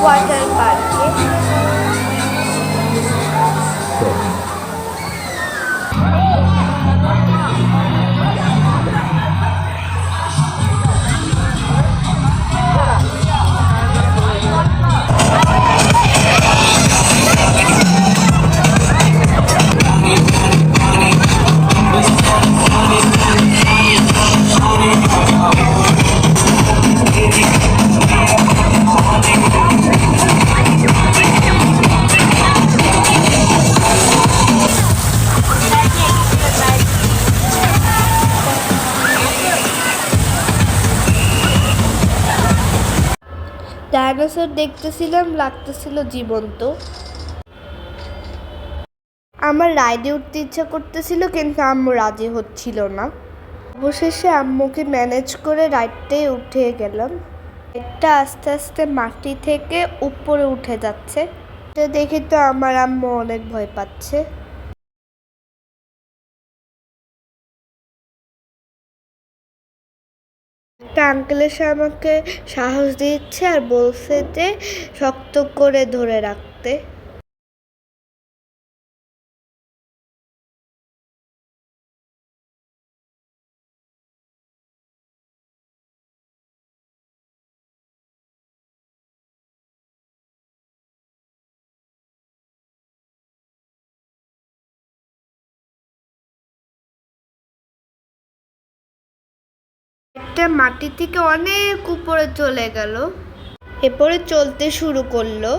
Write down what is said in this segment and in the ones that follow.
Water পার্কে। Dinosaur দেখতেছিলাম, লাগতেছিল জীবন্ত। আমার রাইডে উঠতে ইচ্ছা করতেছিল, কিন্তু আম্মু রাজি হচ্ছিল না। অবশেষে আম্মুকে ম্যানেজ করে রাইডে উঠে গেলাম। রাইডটা আস্তে আস্তে মাটি থেকে উপরে উঠে যাচ্ছে। এটা দেখে তো আমার আম্মু অনেক ভয় পাচ্ছে। একটা আঙ্কেল এসে আমাকে সাহস দিচ্ছে আর বলছে যে শক্ত করে ধরে রাখতে। একটা মাটি থেকে অনেক উপরে চলে গেল, এরপরে চলতে শুরু করলো।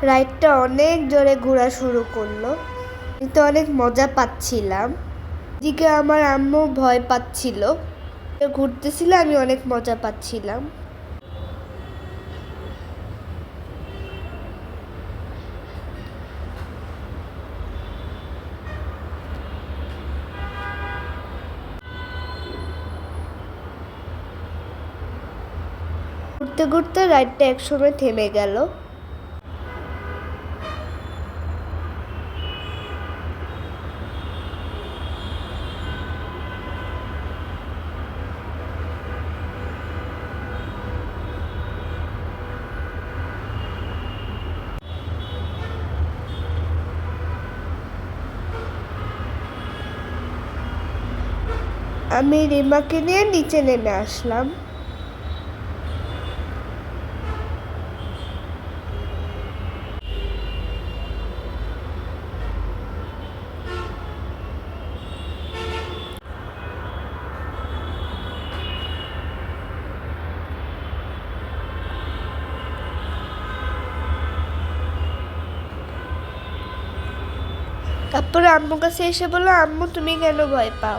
রাইডটা অনেক জোরে ঘোরা শুরু করলো, কিন্তু অনেক মজা পাচ্ছিলাম। এদিকে আমার আম্মু ভয় পাচ্ছিল। ঘুরতেছিল, আমি অনেক মজা পাচ্ছিলাম। ঘুরতে ঘুরতে রাইডটা একসময় থেমে গেল। আমি রিমাকে নিয়ে নিচে নেমে আসলাম। তারপরে আম্মুর কাছে এসে বললো, আম্মু তুমি কেন ভয় পাও?